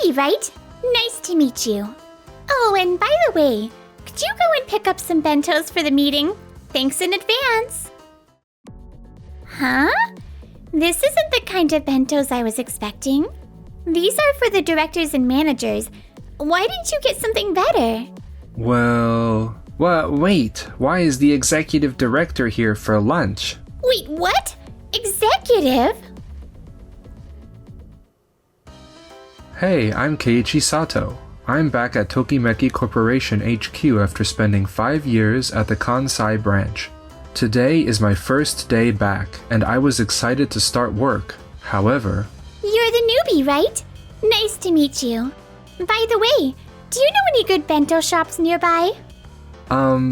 newbie, right? Nice to meet you. Oh, and by the way, could you go and pick up some bentos for the meeting? Thanks in advance. Huh? This isn't the kind of bentos I was expecting. These are for the directors and managers. Why didn't you get something better? Well, wait. Why is the executive director here for lunch? Wait, what? Executive? Hey, I'm Keiichi Sato. I'm back at Tokimeki Corporation HQ after spending 5 years at the Kansai branch. Today is my first day back, and I was excited to start work. However... You're the newbie, right? Nice to meet you. By the way, do you know any good bento shops nearby?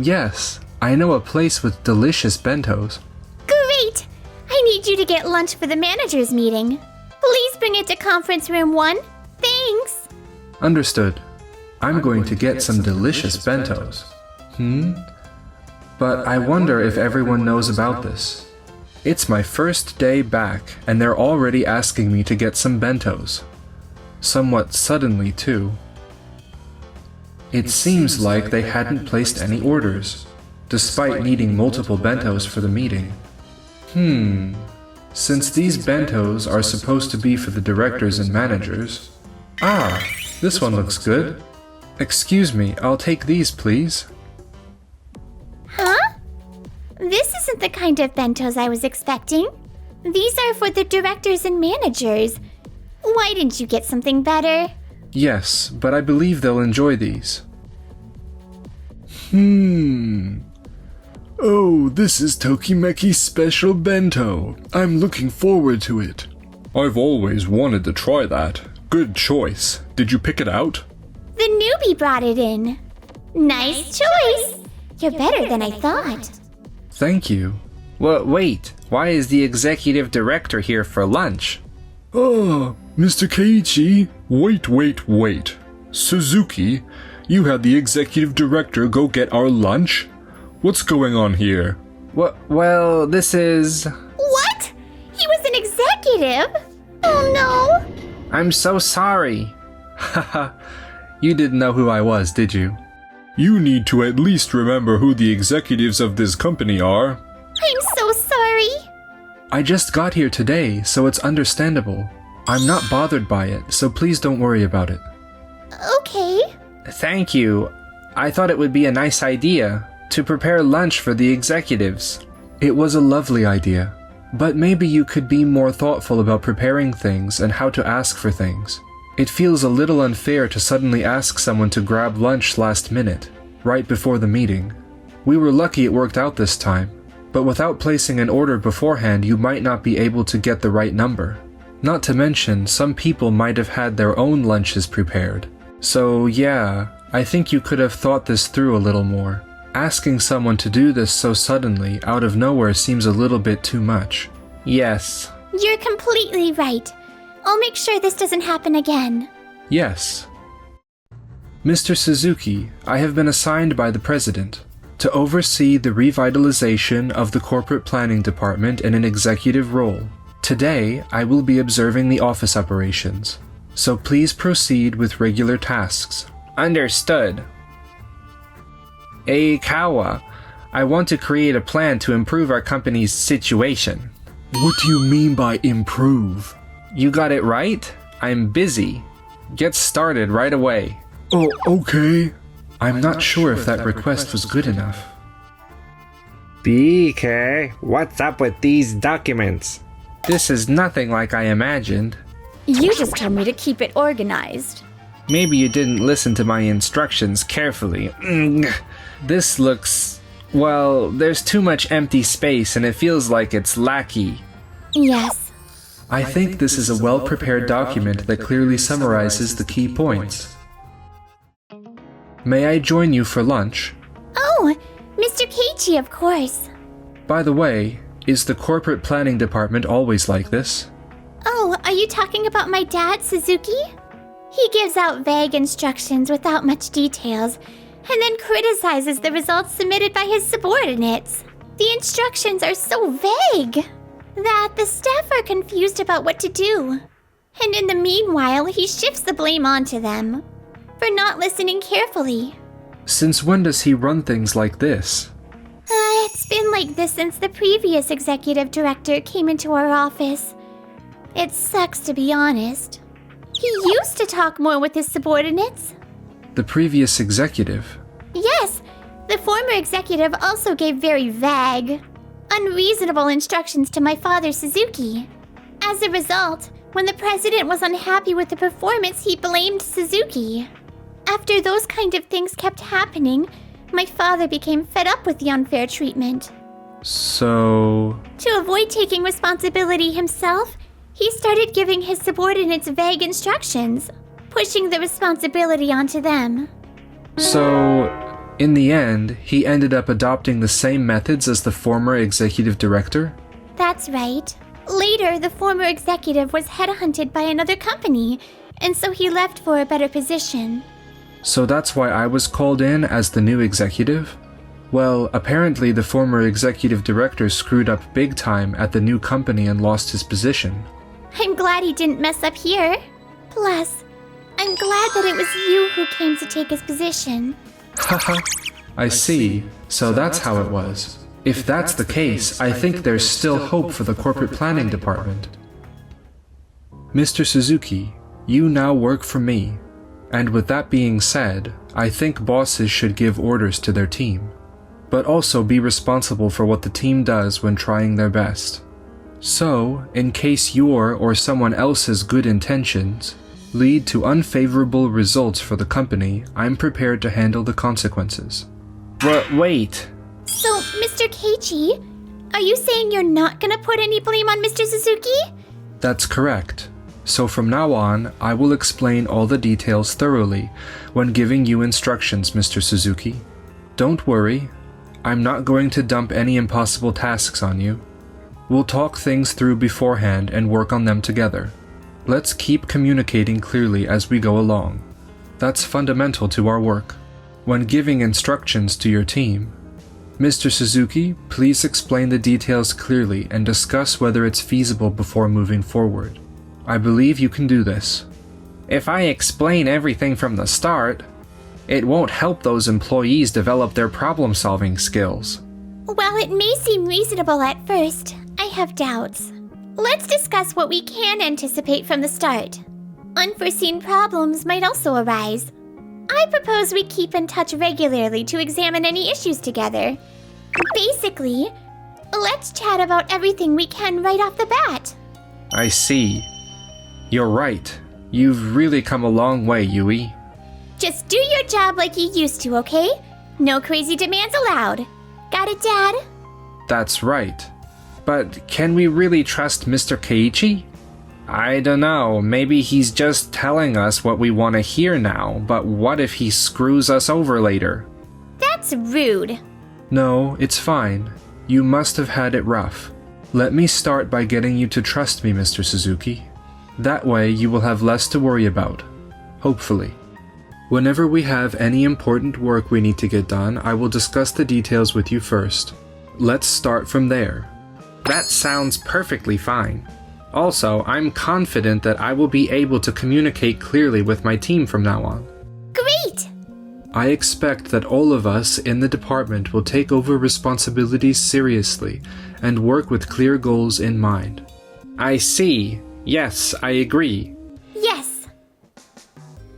Yes. I know a place with delicious bentos. Great! I need you to get lunch for the manager's meeting. Please bring it to conference room 1. Thanks! Understood. I'm going to get some delicious bentos. But I wonder if everyone knows about this. It's my first day back, and they're already asking me to get some bentos. Somewhat suddenly, too. It seems like they hadn't placed any orders, despite needing multiple bentos for the meeting. Since these bentos are supposed to be for the directors and managers... Ah, this one looks good. Excuse me, I'll take these, please. Huh? This isn't the kind of bentos I was expecting. These are for the directors and managers. Why didn't you get something better? Yes, but I believe they'll enjoy these. Oh, this is Tokimeki's special bento. I'm looking forward to it. I've always wanted to try that. Good choice. Did you pick it out? The newbie brought it in. Nice choice. You're better than I thought. Thank you. Wait, why is the executive director here for lunch? Ah, Mr. Keiichi. Wait. Suzuki, you had the executive director go get our lunch? What's going on here? Well, this is... What? He was an executive? Oh no! I'm so sorry. Haha, you didn't know who I was, did you? You need to at least remember who the executives of this company are. I'm so sorry. I just got here today, so it's understandable. I'm not bothered by it, so please don't worry about it. Okay. Thank you. I thought it would be a nice idea to prepare lunch for the executives. It was a lovely idea, but maybe you could be more thoughtful about preparing things and how to ask for things. It feels a little unfair to suddenly ask someone to grab lunch last minute, right before the meeting. We were lucky it worked out this time, but without placing an order beforehand, you might not be able to get the right number. Not to mention, some people might have had their own lunches prepared. So yeah, I think you could have thought this through a little more. Asking someone to do this so suddenly, out of nowhere, seems a little bit too much. Yes. You're completely right. I'll make sure this doesn't happen again. Yes. Mr. Suzuki, I have been assigned by the President to oversee the revitalization of the corporate planning department in an executive role. Today, I will be observing the office operations, so please proceed with regular tasks. Understood. Eikawa, I want to create a plan to improve our company's situation. What do you mean by improve? You got it right? I'm busy. Get started right away. Oh, okay. I'm not sure if that request was good enough. BK, what's up with these documents? This is nothing like I imagined. You just told me to keep it organized. Maybe you didn't listen to my instructions carefully. This looks... well, there's too much empty space and it feels like it's lackey. Yes. I think this is a well-prepared document that clearly summarizes the key points. May I join you for lunch? Oh, Mr. Keiichi, of course. By the way, is the corporate planning department always like this? Oh, are you talking about my dad, Suzuki? He gives out vague instructions without much details, and then criticizes the results submitted by his subordinates. The instructions are so vague that the staff are confused about what to do. And in the meanwhile, he shifts the blame onto them for not listening carefully. Since when does he run things like this? It's been like this since the previous executive director came into our office. It sucks, to be honest. He used to talk more with his subordinates. The previous executive? Yes, the former executive also gave very vague, unreasonable instructions to my father, Suzuki. As a result, when the president was unhappy with the performance, he blamed Suzuki. After those kind of things kept happening, my father became fed up with the unfair treatment. So... To avoid taking responsibility himself, he started giving his subordinates vague instructions, pushing the responsibility onto them. So, in the end, he ended up adopting the same methods as the former executive director? That's right. Later, the former executive was headhunted by another company, and so he left for a better position. So that's why I was called in as the new executive? Well, apparently the former executive director screwed up big time at the new company and lost his position. I'm glad he didn't mess up here. Plus, I'm glad that it was you who came to take his position. Haha, I see. So that's how it was. If that's the case, I think there's still hope for the corporate planning department. Mr. Suzuki, you now work for me. And with that being said, I think bosses should give orders to their team, but also be responsible for what the team does when trying their best. So, in case your or someone else's good intentions lead to unfavorable results for the company, I'm prepared to handle the consequences. But wait. So, Mr. Keiichi, are you saying you're not gonna put any blame on Mr. Suzuki? That's correct. So from now on, I will explain all the details thoroughly when giving you instructions, Mr. Suzuki. Don't worry, I'm not going to dump any impossible tasks on you. We'll talk things through beforehand and work on them together. Let's keep communicating clearly as we go along. That's fundamental to our work. When giving instructions to your team, Mr. Suzuki, please explain the details clearly and discuss whether it's feasible before moving forward. I believe you can do this. If I explain everything from the start, it won't help those employees develop their problem-solving skills. While it may seem reasonable at first, I have doubts. Let's discuss what we can anticipate from the start. Unforeseen problems might also arise. I propose we keep in touch regularly to examine any issues together. Basically, let's chat about everything we can right off the bat. I see. You're right. You've really come a long way, Yui. Just do your job like you used to, okay? No crazy demands allowed. Got it, Dad? That's right. But can we really trust Mr. Keiichi? I don't know, maybe he's just telling us what we want to hear now, but what if he screws us over later? That's rude. No, it's fine. You must have had it rough. Let me start by getting you to trust me, Mr. Suzuki. That way you will have less to worry about. Hopefully. Whenever we have any important work we need to get done, I will discuss the details with you first. Let's start from there. That sounds perfectly fine. Also, I'm confident that I will be able to communicate clearly with my team from now on. Great! I expect that all of us in the department will take over responsibilities seriously and work with clear goals in mind. I see. Yes, I agree. Yes.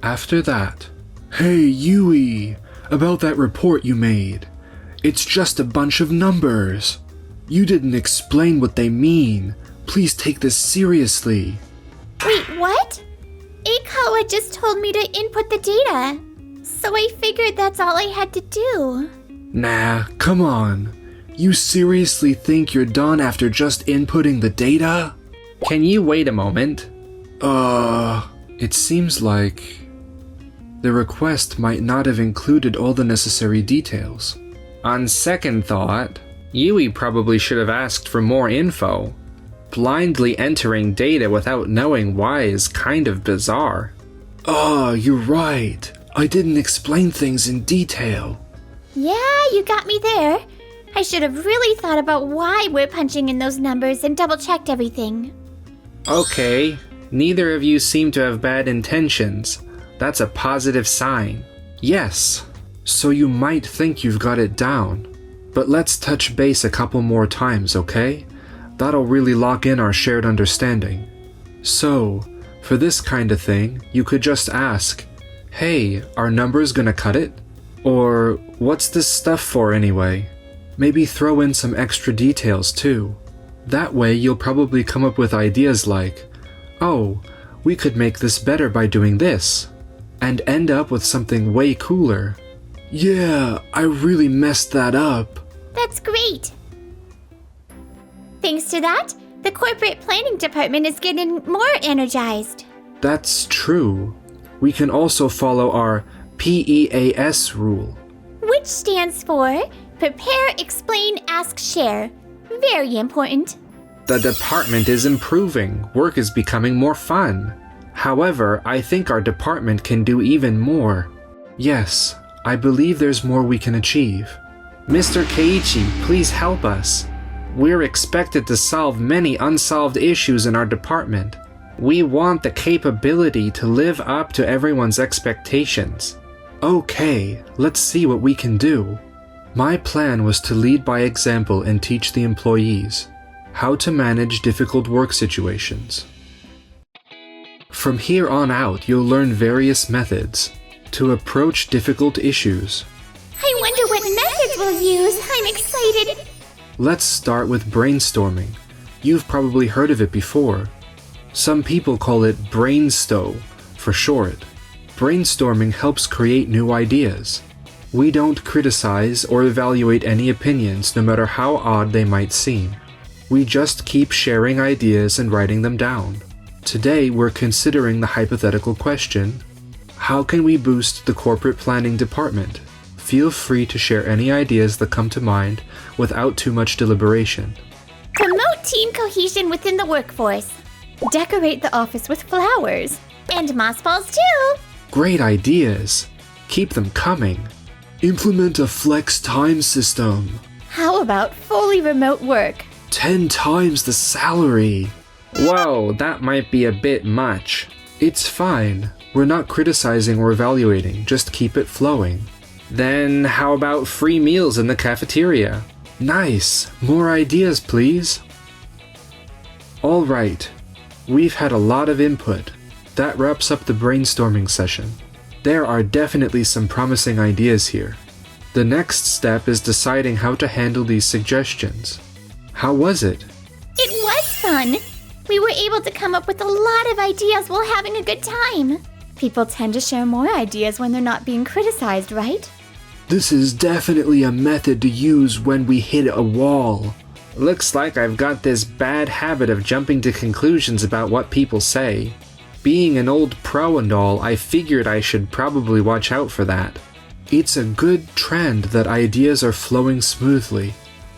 After that... Hey, Yui! About that report you made. It's just a bunch of numbers. You didn't explain what they mean. Please take this seriously. Wait, what? Aikawa just told me to input the data, so I figured that's all I had to do. Nah, come on. You seriously think you're done after just inputting the data? Can you wait a moment? It seems like the request might not have included all the necessary details. On second thought, Yui probably should have asked for more info. Blindly entering data without knowing why is kind of bizarre. You're right. I didn't explain things in detail. Yeah, you got me there. I should have really thought about why we're punching in those numbers and double-checked everything. Okay, Neither of you seem to have bad intentions. That's a positive sign. Yes, so you might think you've got it down. But let's touch base a couple more times, okay? That'll really lock in our shared understanding. So, for this kind of thing, you could just ask, "Hey, are numbers gonna cut it?" Or, "What's this stuff for anyway?" Maybe throw in some extra details too. That way you'll probably come up with ideas like, "Oh, we could make this better by doing this," and end up with something way cooler. "Yeah, I really messed that up." That's great. Thanks to that, the corporate planning department is getting more energized. That's true. We can also follow our PEAS rule. Which stands for Prepare, Explain, Ask, Share. Very important. The department is improving. Work is becoming more fun. However, I think our department can do even more. Yes, I believe there's more we can achieve. Mr. Keiichi, please help us. We're expected to solve many unsolved issues in our department. We want the capability to live up to everyone's expectations. Okay, let's see what we can do. My plan was to lead by example and teach the employees how to manage difficult work situations. From here on out, you'll learn various methods to approach difficult issues. I wonder what methods we'll use. I'm excited. Let's start with brainstorming. You've probably heard of it before. Some people call it brainsto for short. Brainstorming helps create new ideas. We don't criticize or evaluate any opinions, no matter how odd they might seem. We just keep sharing ideas and writing them down. Today, we're considering the hypothetical question, how can we boost the corporate planning department? Feel free to share any ideas that come to mind without too much deliberation. Promote team cohesion within the workforce. Decorate the office with flowers. And moss balls too. Great ideas. Keep them coming. Implement a flex time system. How about fully remote work? 10 times the salary. Whoa, that might be a bit much. It's fine. We're not criticizing or evaluating, just keep it flowing. Then how about free meals in the cafeteria? Nice. More ideas, please. All right. We've had a lot of input. That wraps up the brainstorming session. There are definitely some promising ideas here. The next step is deciding how to handle these suggestions. How was it? It was fun. We were able to come up with a lot of ideas while having a good time. People tend to share more ideas when they're not being criticized, right? This is definitely a method to use when we hit a wall. Looks like I've got this bad habit of jumping to conclusions about what people say. Being an old pro and all, I figured I should probably watch out for that. It's a good trend that ideas are flowing smoothly.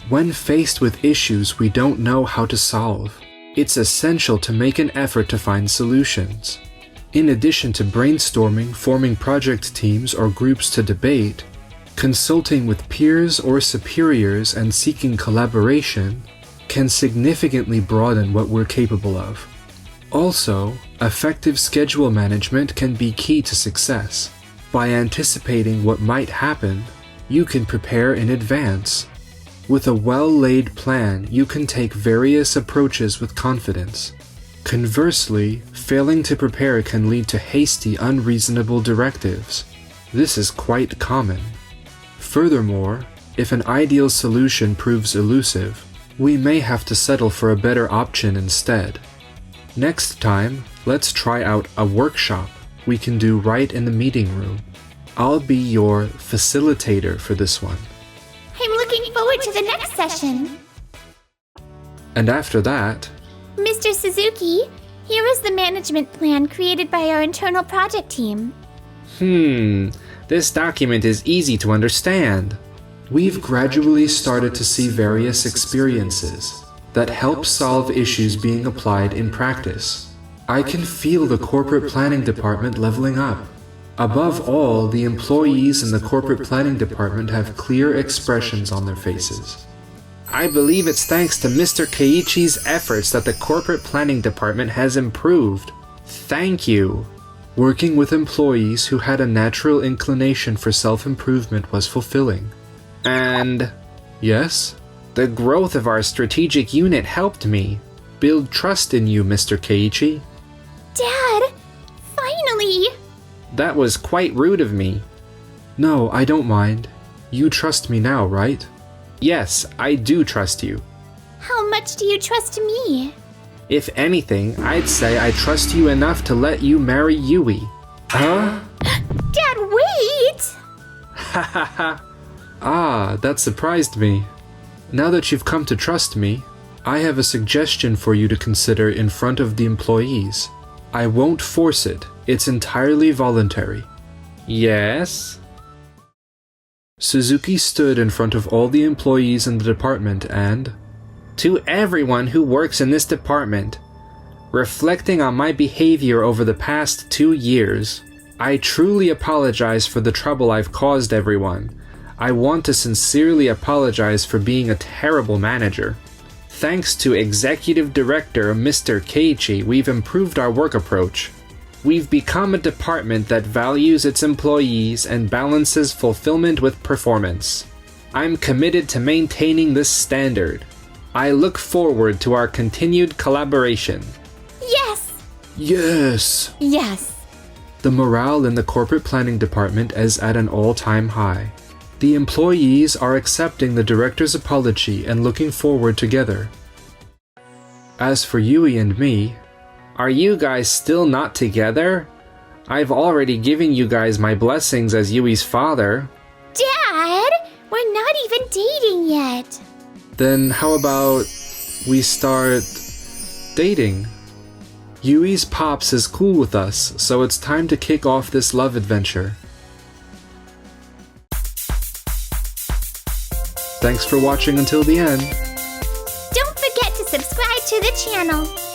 When faced with issues we don't know how to solve, it's essential to make an effort to find solutions. In addition to brainstorming, forming project teams or groups to debate, consulting with peers or superiors and seeking collaboration can significantly broaden what we're capable of. Also, effective schedule management can be key to success. By anticipating what might happen, you can prepare in advance. With a well-laid plan, you can take various approaches with confidence. Conversely, failing to prepare can lead to hasty, unreasonable directives. This is quite common. Furthermore, if an ideal solution proves elusive, we may have to settle for a better option instead. Next time, let's try out a workshop we can do right in the meeting room. I'll be your facilitator for this one. I'm looking forward to the next session. And after that, Mr. Suzuki, here is the management plan created by our internal project team. This document is easy to understand. We've gradually started to see various experiences that help solve issues being applied in practice. I can feel the corporate planning department leveling up. Above all, the employees in the corporate planning department have clear expressions on their faces. I believe it's thanks to Mr. Keiichi's efforts that the corporate planning department has improved. Thank you. Working with employees who had a natural inclination for self-improvement was fulfilling. And, yes, the growth of our strategic unit helped me build trust in you, Mr. Keiichi. Dad, finally! That was quite rude of me. No, I don't mind. You trust me now, right? Yes, I do trust you. How much do you trust me? If anything, I'd say I trust you enough to let you marry Yui. Huh? Dad, wait! Ha ha ha. Ah, that surprised me. Now that you've come to trust me, I have a suggestion for you to consider in front of the employees. I won't force it. It's entirely voluntary. Yes? Suzuki stood in front of all the employees in the department and, to everyone who works in this department, reflecting on my behavior over the past 2 years, I truly apologize for the trouble I've caused everyone. I want to sincerely apologize for being a terrible manager. Thanks to Executive Director Mr. Keiichi, we've improved our work approach. We've become a department that values its employees and balances fulfillment with performance. I'm committed to maintaining this standard. I look forward to our continued collaboration. Yes! Yes! Yes. The morale in the corporate planning department is at an all-time high. The employees are accepting the director's apology and looking forward together. As for Yui and me, are you guys still not together? I've already given you guys my blessings as Yui's father. Dad, we're not even dating yet. Then how about we start dating? Yui's pops is cool with us, so it's time to kick off this love adventure. Thanks for watching until the end. Don't forget to subscribe to the channel.